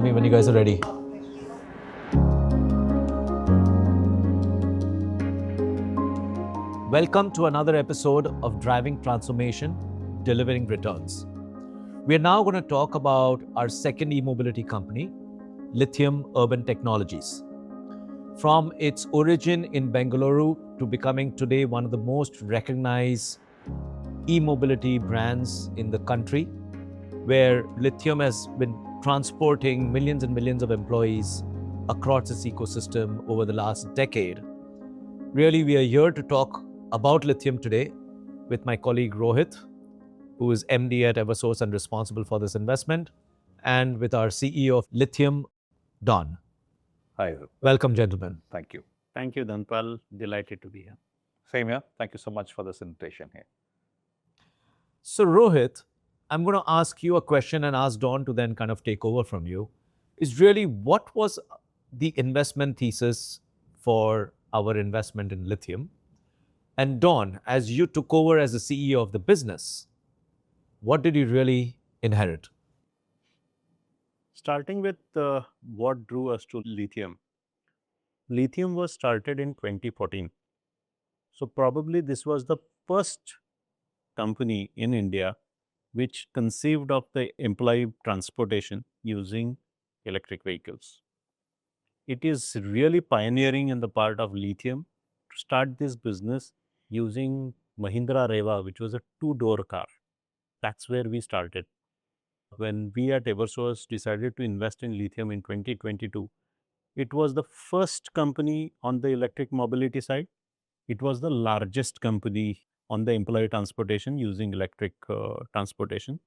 Tell me when you guys are ready. Welcome to another episode of Driving Transformation, Delivering Returns. We are now going to talk about our second e-mobility company, Lithium Urban Technologies. From its origin in Bengaluru to becoming today one of the most recognized e-mobility brands in the country, where lithium has been transporting millions and millions of employees across its ecosystem over the last decade. Really, we are here to talk about lithium today with my colleague Rohit, who is MD at Eversource and responsible for this investment, and with our CEO of Lithium, Don. Hi. Welcome, gentlemen. Thank you. Thank you, Dhanpal. Delighted to be here. Same here. Thank you so much for this invitation here. So, Rohit, I'm going to ask you a question and ask Don to then kind of take over from you. Is really what was the investment thesis for our investment in lithium? And Don, as you took over as the CEO of the business, what did you really inherit? Starting with what drew us to lithium. Lithium was started in 2014. So probably this was the first company in India which conceived of the employee transportation using electric vehicles. It is really pioneering in the part of lithium to start this business using Mahindra Reva, which was a two-door car. That's where we started. When we at Eversource decided to invest in lithium in 2022, it was the first company on the electric mobility side. It was the largest company on the employee transportation using electric transportation.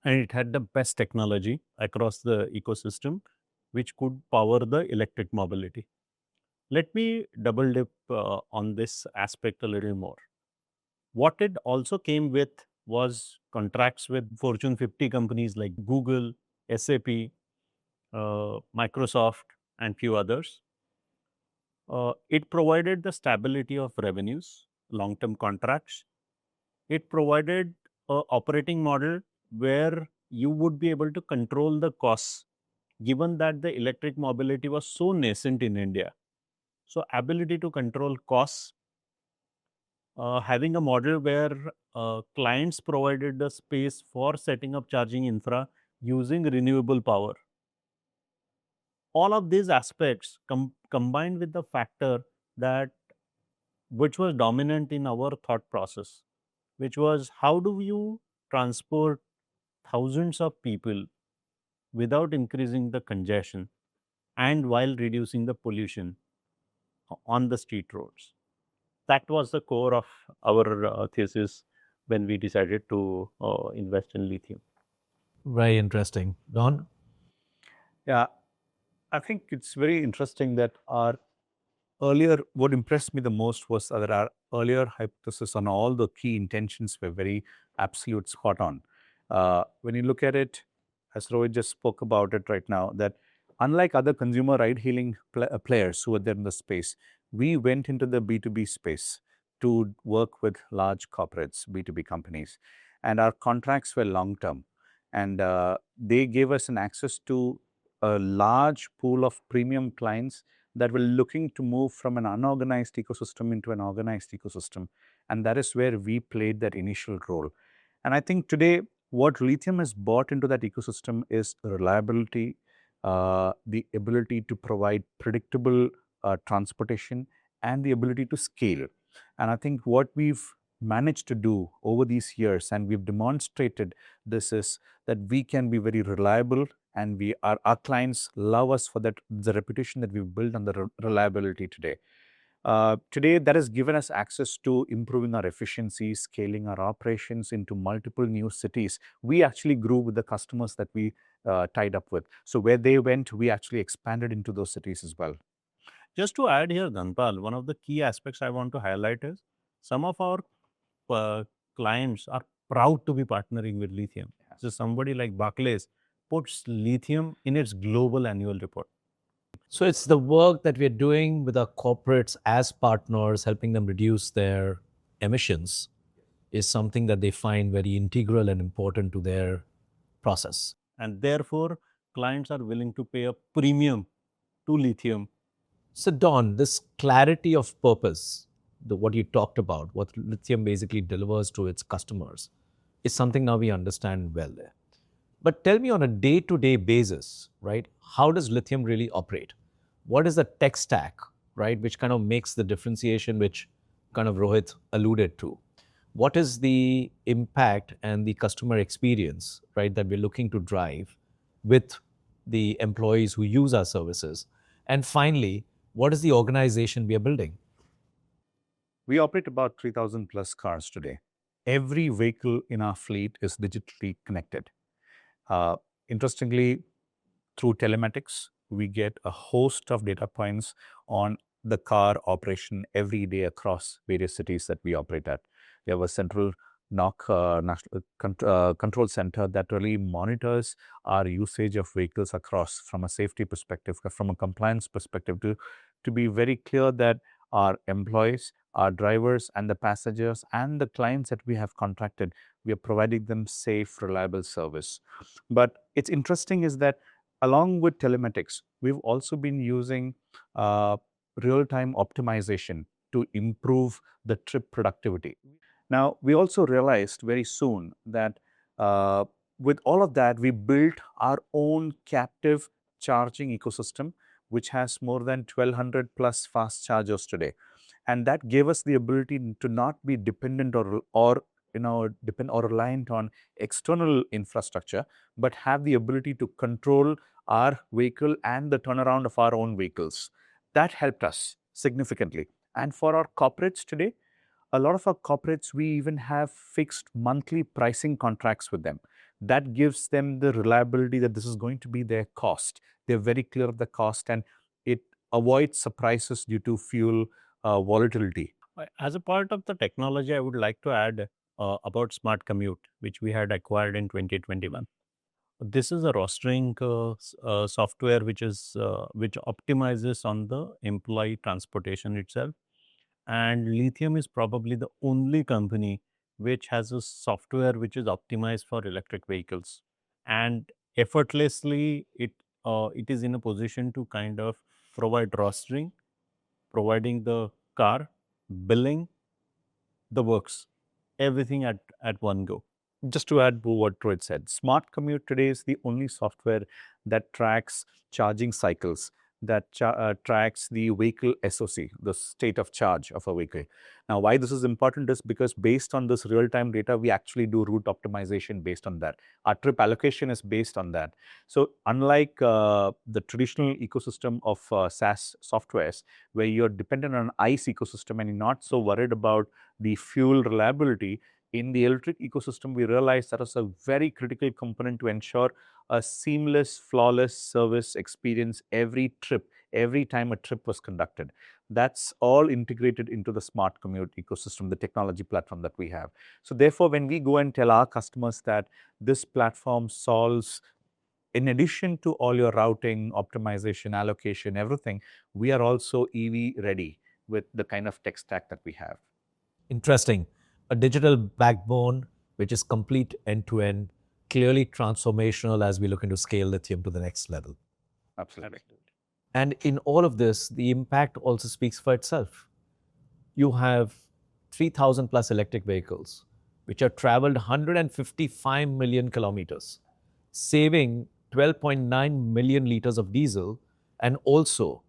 And it had the best technology across the ecosystem, which could power the electric mobility. Let me double dip on this aspect a little more. What it also came with was contracts with Fortune 50 companies like Google, SAP, Microsoft, and few others. It provided the stability of revenues, long-term contracts. It provided an operating model where you would be able to control the costs, given that the electric mobility was so nascent in India. So ability to control costs, having a model where clients provided the space for setting up charging infra using renewable power. All of these aspects combined with the factor that which was dominant in our thought process, which was how do you transport thousands of people without increasing the congestion and while reducing the pollution on the street roads. That was the core of our thesis when we decided to invest in lithium. Very interesting. Don? Yeah, I think it's very interesting that our earlier, what impressed me the most was that our earlier hypothesis on all the key intentions were very absolute spot on. When you look at it, as Rohit just spoke about it right now, that unlike other consumer ride-hailing players who are there in the space, we went into the B2B space to work with large corporates, B2B companies, and our contracts were long-term. And they gave us an access to a large pool of premium clients that were looking to move from an unorganized ecosystem into an organized ecosystem. And that is where we played that initial role. And I think today, what lithium has brought into that ecosystem is reliability, the ability to provide predictable transportation, and the ability to scale. And I think what we've managed to do over these years, and we've demonstrated this, is that we can be very reliable, and our clients love us for that, the reputation that we've built on the reliability today. Today, that has given us access to improving our efficiency, scaling our operations into multiple new cities. We actually grew with the customers that we tied up with. So where they went, we actually expanded into those cities as well. Just to add here, Dhanpal, one of the key aspects I want to highlight is some of our clients are proud to be partnering with lithium. So somebody like Barclays puts lithium in its global annual report. So it's the work that we're doing with our corporates as partners, helping them reduce their emissions, is something that they find very integral and important to their process. And therefore, clients are willing to pay a premium to lithium. So, Don, this clarity of purpose, what you talked about, what lithium basically delivers to its customers, is something now we understand well there. But tell me on a day to day basis, right? How does lithium really operate? What is the tech stack, right? Which kind of makes the differentiation, which kind of Rohit alluded to? What is the impact and the customer experience, right, that we're looking to drive with the employees who use our services? And finally, what is the organization we are building? We operate about 3,000 plus cars today. Every vehicle in our fleet is digitally connected. Uh, Interestingly, through telematics, we get a host of data points on the car operation every day across various cities that we operate at. We have a central national control center that really monitors our usage of vehicles across from a safety perspective, from a compliance perspective, to be very clear that our employees, our drivers, and the passengers and the clients that we have contracted, we are providing them safe, reliable service. But it's interesting is that along with telematics, we've also been using real-time optimization to improve the trip productivity. Now, we also realized very soon that with all of that, we built our own captive charging ecosystem, which has more than 1,200 plus fast chargers today. And that gave us the ability to not be dependent or reliant on external infrastructure, but have the ability to control our vehicle and the turnaround of our own vehicles. That helped us significantly. And for our corporates today, a lot of our corporates, we even have fixed monthly pricing contracts with them. That gives them the reliability that this is going to be their cost. They're very clear of the cost, and it avoids surprises due to fuel volatility. As a part of the technology, I would like to add about Smart Commute, which we had acquired in 2021. This is a rostering software which optimizes on the employee transportation itself. And Lithium is probably the only company which has a software which is optimized for electric vehicles, and effortlessly it is in a position to kind of provide rostering, providing the car, billing, the works, everything at one go. Just to add to what Rohit said, Smart Commute today is the only software that tracks charging cycles, that tracks the vehicle SOC, the state of charge of a vehicle. Now, why this is important is because based on this real-time data, we actually do route optimization based on that. Our trip allocation is based on that. So unlike the traditional ecosystem of SaaS softwares, where you're dependent on an ICE ecosystem and you're not so worried about the fuel reliability, in the electric ecosystem, we realized that was a very critical component to ensure a seamless, flawless service experience every trip, every time a trip was conducted. That's all integrated into the Smart Commute ecosystem, the technology platform that we have. So therefore, when we go and tell our customers that this platform solves, in addition to all your routing, optimization, allocation, everything, we are also EV ready with the kind of tech stack that we have. Interesting. A digital backbone, which is complete end to end, clearly transformational as we look into scale lithium to the next level. Absolutely. And in all of this, the impact also speaks for itself. You have 3,000 plus electric vehicles, which have traveled 155 million kilometers, saving 12.9 million liters of diesel and also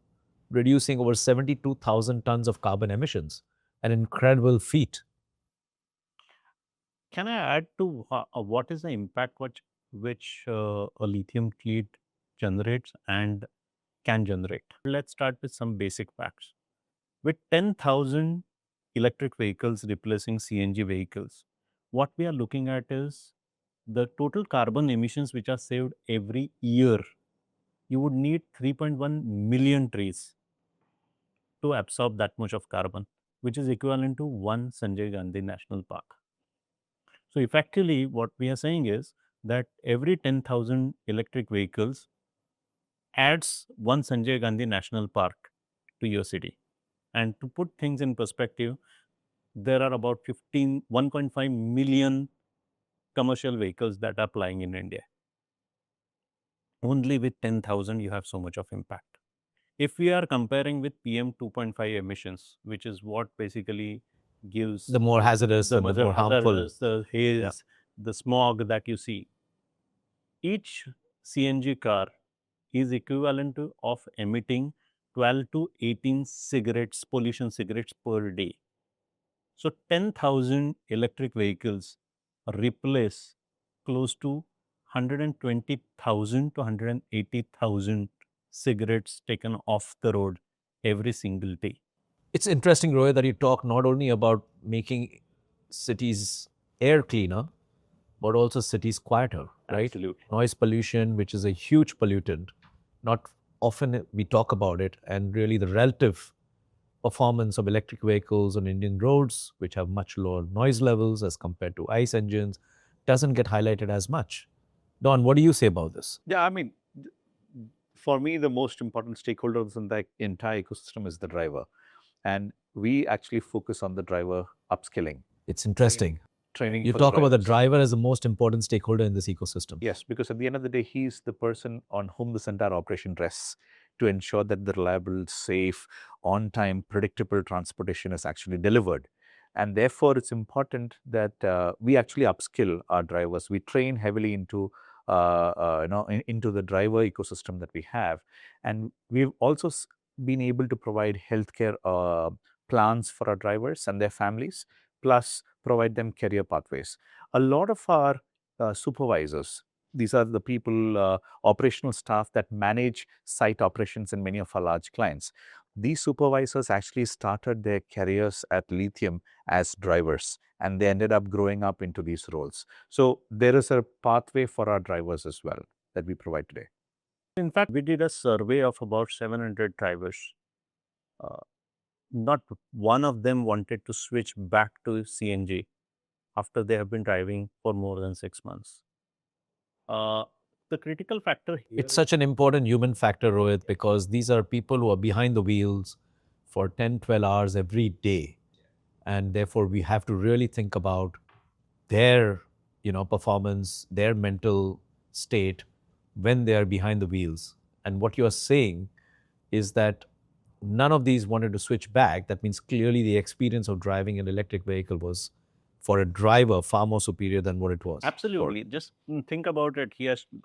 reducing over 72,000 tons of carbon emissions. An incredible feat. Can I add to what is the impact which a lithium fleet generates and can generate? Let's start with some basic facts. With 10,000 electric vehicles replacing CNG vehicles, what we are looking at is the total carbon emissions which are saved every year. You would need 3.1 million trees to absorb that much of carbon, which is equivalent to one Sanjay Gandhi National Park. So effectively, what we are saying is that every 10,000 electric vehicles adds one Sanjay Gandhi National Park to your city. And to put things in perspective, there are about 1.5 million commercial vehicles that are plying in India. only with 10,000 you have so much of impact. If we are comparing with PM 2.5 emissions, which is what basically gives The more hazardous and the more harmful. hazardous, the haze, the smog that you see, each CNG car is equivalent to of emitting 12 to 18 cigarettes, pollution cigarettes per day. So 10,000 electric vehicles replace close to 120,000 to 180,000 cigarettes taken off the road every single day. It's interesting, Rohit, that you talk not only about making cities air cleaner, but also cities quieter, right? Absolutely. Noise pollution, which is a huge pollutant, not often we talk about it, and really the relative performance of electric vehicles on Indian roads, which have much lower noise levels as compared to ICE engines, doesn't get highlighted as much. Don, what do you say about this? Yeah, I mean, for me, the most important stakeholders in the entire ecosystem is the driver. And we actually focus on the driver upskilling. It's interesting. Training You for talk about the drivers. driver as the most important stakeholder in this ecosystem. Yes, because at the end of the day, he's the person on whom this entire operation rests to ensure that the reliable, safe, on-time, predictable transportation is actually delivered. And therefore, it's important that we actually upskill our drivers. We train heavily into into the driver ecosystem that we have, and we've also been able to provide healthcare plans for our drivers and their families, plus provide them career pathways. A lot of our supervisors, these are the people, operational staff that manage site operations in many of our large clients. These supervisors actually started their careers at Lithium as drivers, and they ended up growing up into these roles. So there is a pathway for our drivers as well that we provide today. In fact, we did a survey of about 700 drivers. Not one of them wanted to switch back to CNG after they have been driving for more than 6 months. The critical factor here It's such an important human factor, Rohit, because these are people who are behind the wheels for 10, 12 hours every day. And therefore, we have to really think about their, performance, their mental state when they are behind the wheels. And what you're saying is that none of these wanted to switch back. That means clearly the experience of driving an electric vehicle was, for a driver, far more superior than what it was. Absolutely. Just think about it.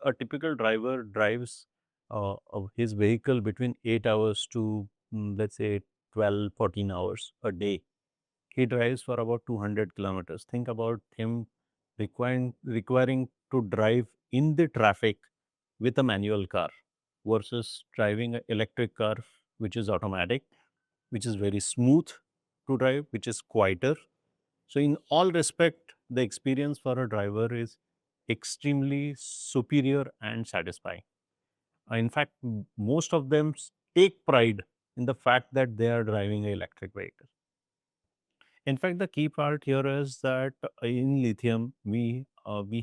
A typical driver drives his vehicle between 8 hours to, let's say, 12, 14 hours a day. He drives for about 200 kilometers. Think about him requiring to drive in the traffic with a manual car versus driving an electric car, which is automatic, which is very smooth to drive, which is quieter. So in all respect, the experience for a driver is extremely superior and satisfying. In fact, most of them take pride in the fact that they are driving an electric vehicle. In fact, the key part here is that in lithium, we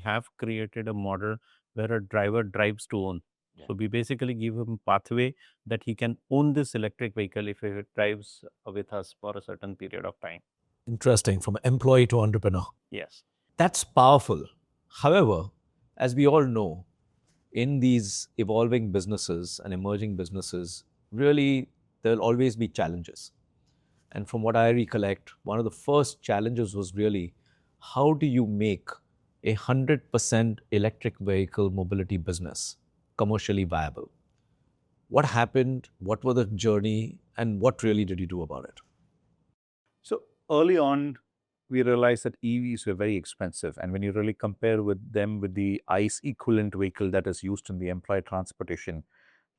have created a model where a driver drives to own. Yeah. So we basically give him pathway that he can own this electric vehicle if he drives with us for a certain period of time. Interesting, from employee to entrepreneur. Yes. That's powerful. However, as we all know, in these evolving businesses and emerging businesses, really, there'll always be challenges. And from what I recollect, one of the first challenges was really, how do you make a 100% electric vehicle mobility business commercially viable? What happened? What was the journey? And what really did you do about it? So early on, we realized that EVs were very expensive. And when you really compare with them with the ICE equivalent vehicle that is used in the employee transportation,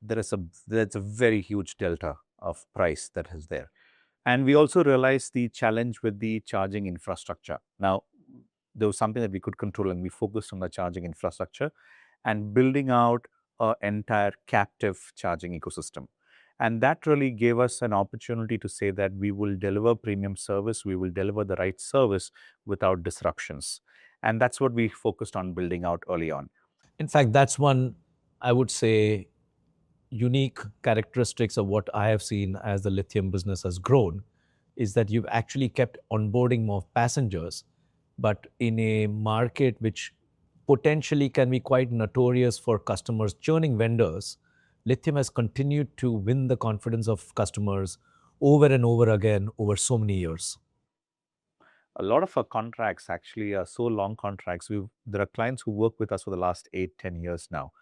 there's a very huge delta of price that is there. And we also realized the challenge with the charging infrastructure. Now, there was something that we could control, and we focused on the charging infrastructure and building out an entire captive charging ecosystem. And that really gave us an opportunity to say that we will deliver premium service, we will deliver the right service without disruptions. And that's what we focused on building out early on. In fact, that's one, I would say, unique characteristics of what I have seen as the lithium business has grown, is that you've actually kept onboarding more passengers, but in a market which potentially can be quite notorious for customers churning vendors, lithium has continued to win the confidence of customers over and over again over so many years. A lot of our contracts actually are so long contracts. There are clients who work with us for the last 8-10 years now,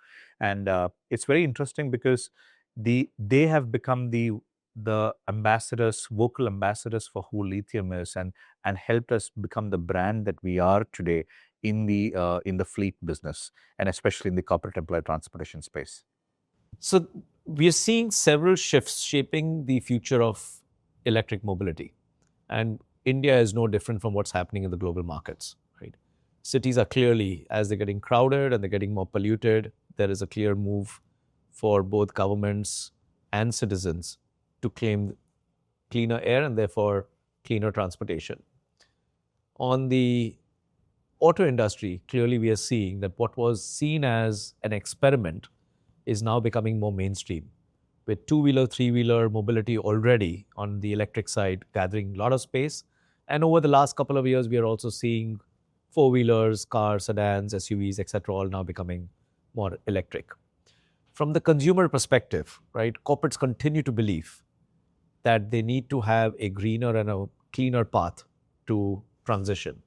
and it's very interesting because they have become the ambassadors, vocal ambassadors for who lithium is, and helped us become the brand that we are today in the fleet business, and especially in the corporate employee transportation space. So we are seeing several shifts shaping the future of electric mobility. And India is no different from what's happening in the global markets, right? Cities are clearly, as they're getting crowded and they're getting more polluted, there is a clear move for both governments and citizens to claim cleaner air and therefore cleaner transportation. On the auto industry, clearly we are seeing that what was seen as an experiment is now becoming more mainstream, with two-wheeler, three-wheeler mobility already on the electric side gathering a lot of space. And over the last couple of years, we are also seeing four-wheelers, cars, sedans, SUVs, etc., all now becoming more electric. From the consumer perspective, right, corporates continue to believe that they need to have a greener and a cleaner path to transition.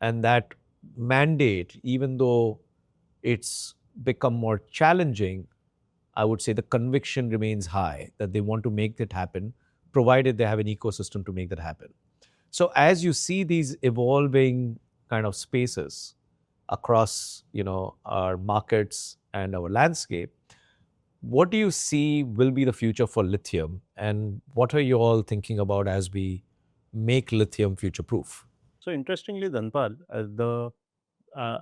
And that mandate, even though it's become more challenging, I would say the conviction remains high that they want to make that happen, provided they have an ecosystem to make that happen. So as you see these evolving kind of spaces across, our markets and our landscape, what do you see will be the future for lithium, and what are you all thinking about as we make lithium future-proof? So interestingly, Dhanpal,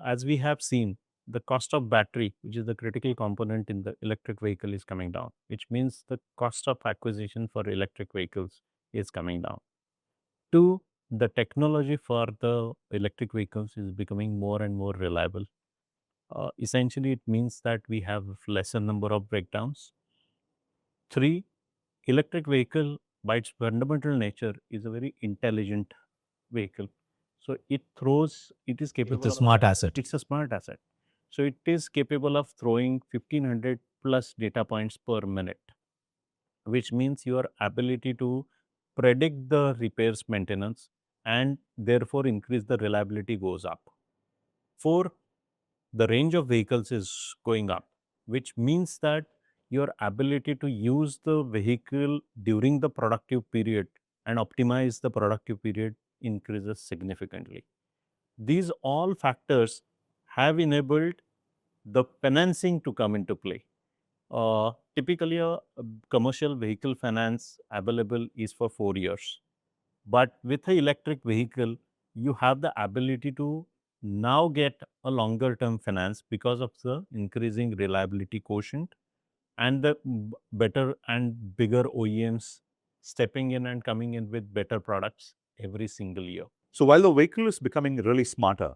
as we have seen, the cost of battery, which is the critical component in the electric vehicle, is coming down, which means the cost of acquisition for electric vehicles is coming down. Two, the technology for the electric vehicles is becoming more and more reliable. Essentially, it means that we have lesser number of breakdowns. Three, electric vehicle by its fundamental nature is a very intelligent vehicle. So it is capable. It's a smart asset. It's a smart asset. So it is capable of throwing 1500 plus data points per minute, which means your ability to predict the repairs maintenance and therefore increase the reliability goes up. Four, the range of vehicles is going up, which means that your ability to use the vehicle during the productive period and optimize the productive period increases significantly. These all factors have enabled the financing to come into play. Typically, a commercial vehicle finance available is for 4 years. But with an electric vehicle, you have the ability to now get a longer term finance because of the increasing reliability quotient and the better and bigger OEMs stepping in and coming in with better products every single year. So while the vehicle is becoming really smarter,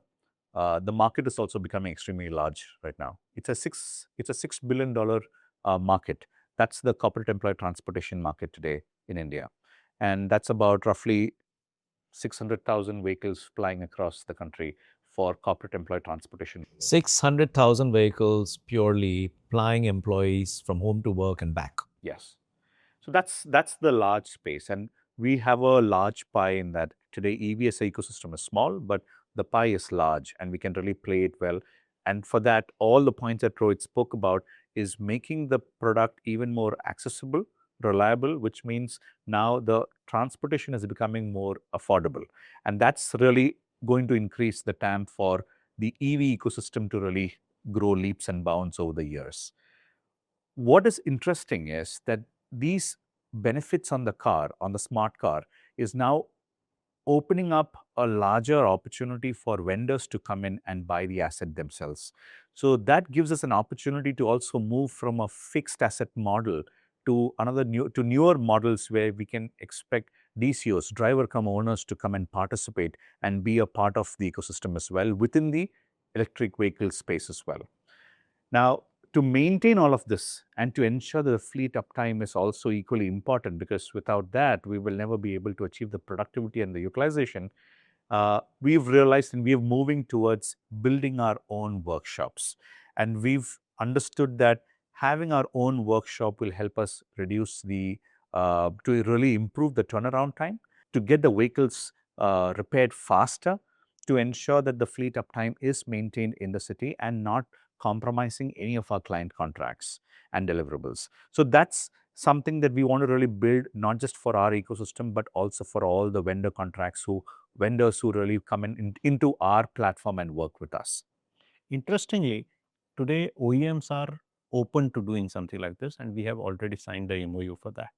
the market is also becoming extremely large right now. It's a $6 billion market. That's the corporate employee transportation market today in India, and that's about roughly 600,000 vehicles flying across the country for corporate employee transportation. 600,000 vehicles purely plying employees from home to work and back. Yes. So that's the large space, and we have a large pie in that. Today, EVs ecosystem is small, but the pie is large, and we can really play it well. And for that, all the points that Rohit spoke about is making the product even more accessible, reliable, which means now the transportation is becoming more affordable. And that's really going to increase the TAM for the EV ecosystem to really grow leaps and bounds over the years. What is interesting is that these benefits on the car, on the smart car, is now opening up a larger opportunity for vendors to come in and buy the asset themselves. So that gives us an opportunity to also move from a fixed asset model to newer models where we can expect DCOs, driver come owners, to come and participate and be a part of the ecosystem as well within the electric vehicle space as well. Now, to maintain all of this and to ensure that the fleet uptime is also equally important, because without that, we will never be able to achieve the productivity and the utilization. we've realized and we're moving towards building our own workshops. And we've understood that having our own workshop will help us reduce to really improve the turnaround time, to get the vehicles repaired faster, to ensure that the fleet uptime is maintained in the city and not compromising any of our client contracts and deliverables. So that's something that we want to really build, not just for our ecosystem, but also for all the vendors who really come into our platform and work with us. Interestingly, today OEMs are open to doing something like this, and we have already signed the MOU for that.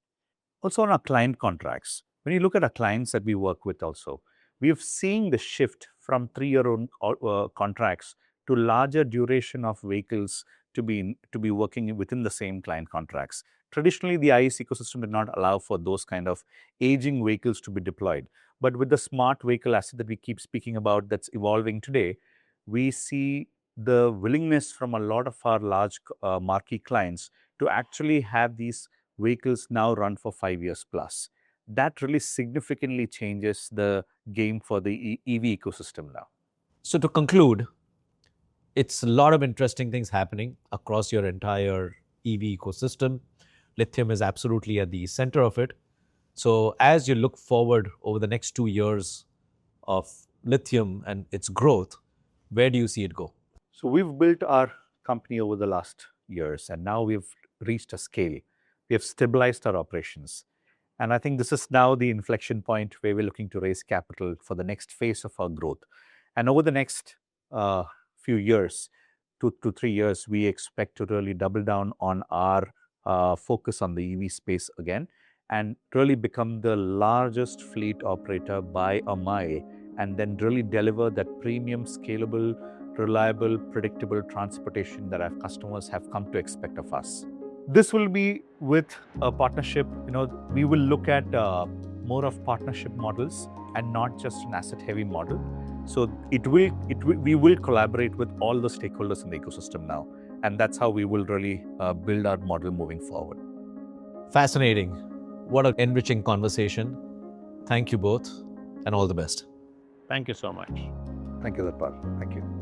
Also on our client contracts, when you look at our clients that we work with also, we have seen the shift from 3-year contracts to larger duration of vehicles to be working within the same client contracts. Traditionally, the ICE ecosystem did not allow for those kind of aging vehicles to be deployed. But with the smart vehicle asset that we keep speaking about that's evolving today, we see the willingness from a lot of our large marquee clients to actually have these vehicles now run for 5 years plus. That really significantly changes the game for the EV ecosystem now. So to conclude, it's a lot of interesting things happening across your entire EV ecosystem. Lithium is absolutely at the center of it. So as you look forward over the next 2 years of lithium and its growth, where do you see it go? So we've built our company over the last years, and now we've reached a scale. We have stabilized our operations. And I think this is now the inflection point where we're looking to raise capital for the next phase of our growth. And over the next few years, 2 to 3 years, we expect to really double down on our focus on the EV space again and really become the largest fleet operator by a mile, and then really deliver that premium, scalable, reliable, predictable transportation that our customers have come to expect of us. This will be with a partnership. We will look at more of partnership models and not just an asset-heavy model. So we will collaborate with all the stakeholders in the ecosystem now, and that's how we will really build our model moving forward. Fascinating. What an enriching conversation. Thank you both, and all the best. Thank you so much. Thank you, Dhanpal. Thank you.